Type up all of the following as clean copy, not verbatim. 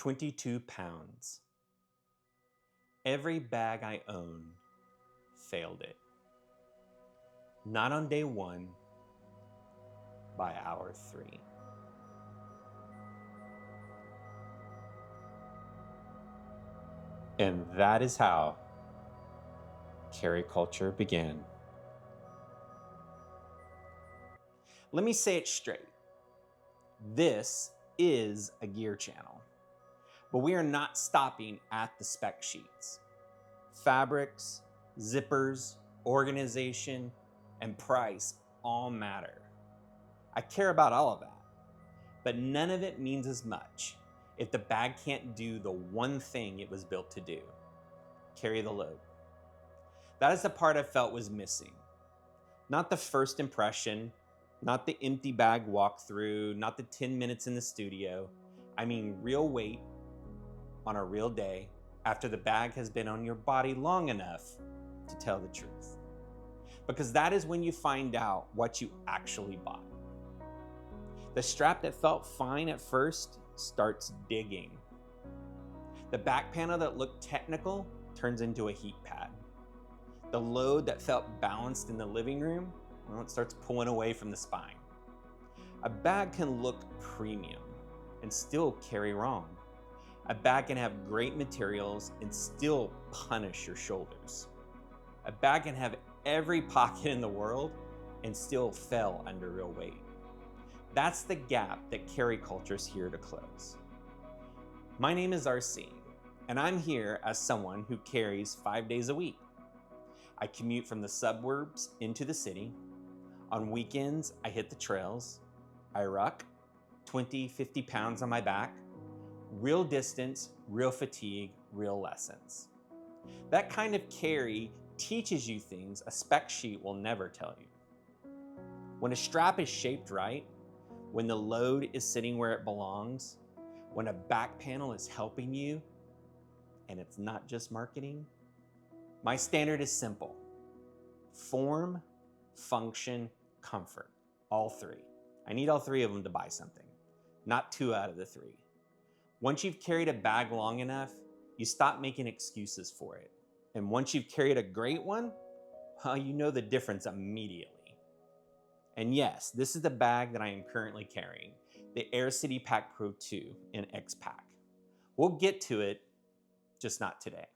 22 pounds. Every bag I own failed it. Not on day 1, by hour 3. And that is how carry culture began. Let me say it straight. This is a gear channel, but we are not stopping at the spec sheets. Fabrics, zippers, organization, and price all matter. I care about all of that, but none of it means as much if the bag can't do the one thing it was built to do: carry the load. That is the part I felt was missing. Not the first impression, not the empty bag walkthrough, not the 10 minutes in the studio. I mean real weight on a real day after the bag has been on your body long enough to tell the truth. Because that is when you find out what you actually bought. The strap that felt fine at first starts digging. The back panel that looked technical turns into a heat pad. The load that felt balanced in the living room, well, it starts pulling away from the spine. A bag can look premium and still carry wrong. A bag can have great materials and still punish your shoulders. A bag can have every pocket in the world and still fail under real weight. That's the gap that carry culture is here to close. My name is RC, and I'm here as someone who carries 5 days a week. I commute from the suburbs into the city. On weekends, I hit the trails. I ruck, 20, 50 pounds on my back. Real distance, real fatigue, real lessons. That kind of carry teaches you things a spec sheet will never tell you. When a strap is shaped right, when the load is sitting where it belongs, when a back panel is helping you, and it's not just marketing, my standard is simple: form, function, comfort, all 3. I need all 3 of them to buy something, not 2 out of the 3. Once you've carried a bag long enough, you stop making excuses for it. And once you've carried a great one, well, you know the difference immediately. And yes, this is the bag that I am currently carrying, the Air City Pack Pro 2 in X Pack. We'll get to it, just not today.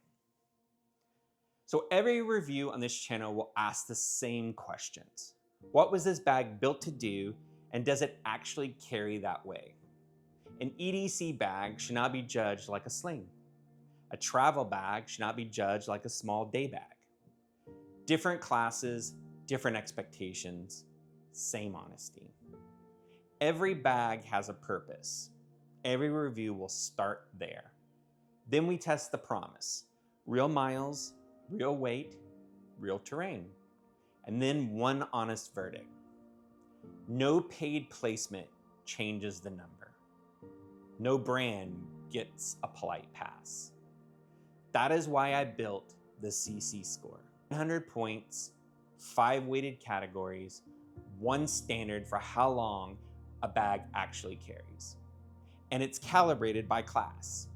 So every review on this channel will ask the same questions. What was this bag built to do, and does it actually carry that way? An EDC bag should not be judged like a sling. A travel bag should not be judged like a small day bag. Different classes, different expectations, same honesty. Every bag has a purpose. Every review will start there. Then we test the promise: real miles, real weight, real terrain. And then one honest verdict: no paid placement changes the number. No brand gets a polite pass. That is why I built the CC score. 100 points, 5 weighted categories, 1 standard for how long a bag actually carries. And it's calibrated by class.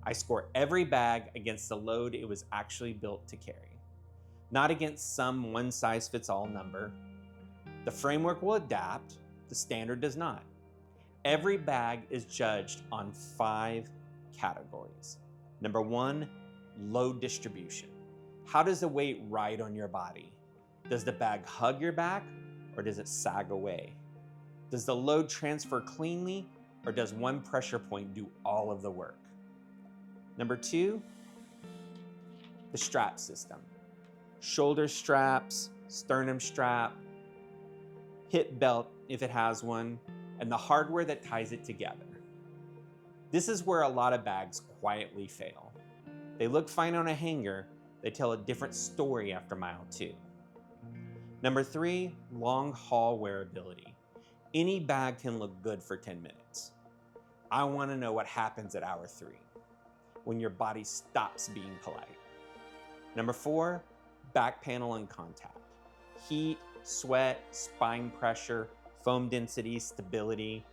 I score every bag against the load it was actually built to carry, not against some one-size-fits-all number. The framework will adapt, the standard does not. Every bag is judged on 5 categories. Number 1, load distribution. How does the weight ride on your body? Does the bag hug your back, or does it sag away? Does the load transfer cleanly, or does one pressure point do all of the work? Number 2, the strap system. Shoulder straps, sternum strap, hip belt if it has one, and the hardware that ties it together. This is where a lot of bags quietly fail. They look fine on a hanger, they tell a different story after mile 2. Number 3, long haul wearability. Any bag can look good for 10 minutes. I want to know what happens at hour 3, when your body stops being polite. Number 4, back panel and contact. Heat, sweat, spine pressure, foam density, stability.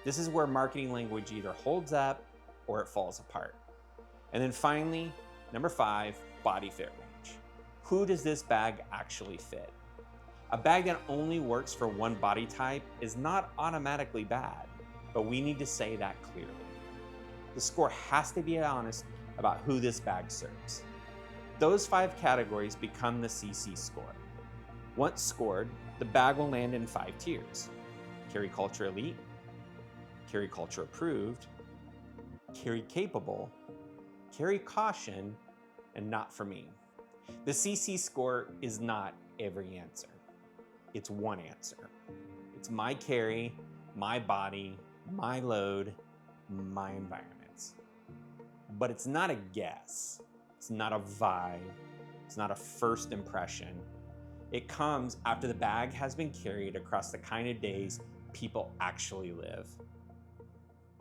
This is where marketing language either holds up or it falls apart. And then finally, number 5, body fit range. Who does this bag actually fit? A bag that only works for one body type is not automatically bad, but we need to say that clearly. The score has to be honest about who this bag serves. Those 5 categories become the CC score. Once scored, the bag will land in 5 tiers: Carry Culture Elite, Carry Culture Approved, Carry Capable, Carry Caution, and Not For Me. The CC score is not every answer. It's one answer. It's my carry, my body, my load, my environments. But it's not a guess. It's not a vibe. It's not a first impression. It comes after the bag has been carried across the kind of days people actually live.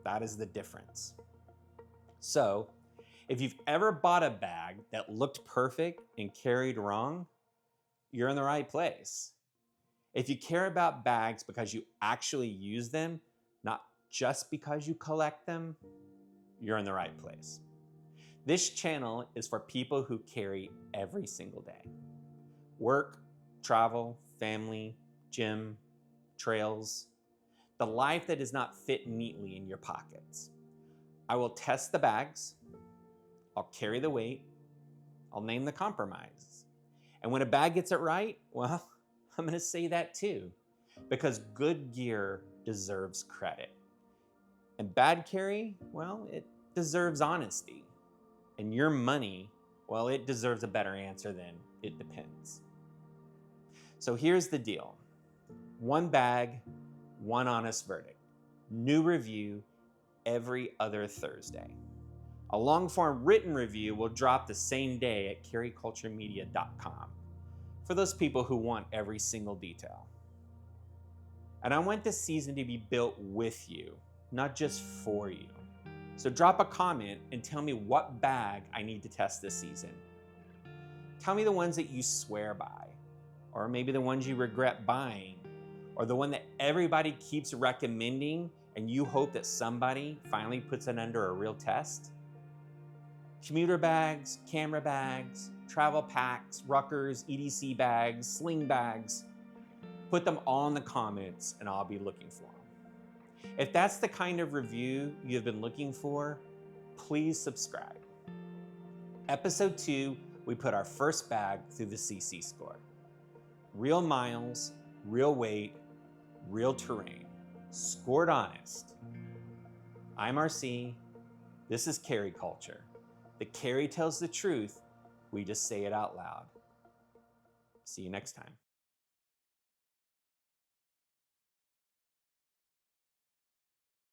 That is the difference. So, if you've ever bought a bag that looked perfect and carried wrong, you're in the right place. If you care about bags because you actually use them, not just because you collect them, you're in the right place. This channel is for people who carry every single day. Work, travel, family, gym, trails, the life that does not fit neatly in your pockets. I will test the bags, I'll carry the weight, I'll name the compromise. And when a bag gets it right, well, I'm gonna say that too, because good gear deserves credit. And bad carry, well, it deserves honesty. And your money, well, it deserves a better answer than it depends. So here's the deal. 1 bag, 1 honest verdict. New review every other Thursday. A long-form written review will drop the same day at carryculturemedia.com for those people who want every single detail. And I want this season to be built with you, not just for you. So drop a comment and tell me what bag I need to test this season. Tell me the ones that you swear by, or maybe the ones you regret buying, or the one that everybody keeps recommending and you hope that somebody finally puts it under a real test. Commuter bags, camera bags, travel packs, ruckers, EDC bags, sling bags. Put them all in the comments and I'll be looking for them. If that's the kind of review you've been looking for, please subscribe. Episode 2, we put our first bag through the CC score. Real miles, real weight, real terrain, scored honest. I'm RC, this is Carry Culture. The carry tells the truth, we just say it out loud. See you next time.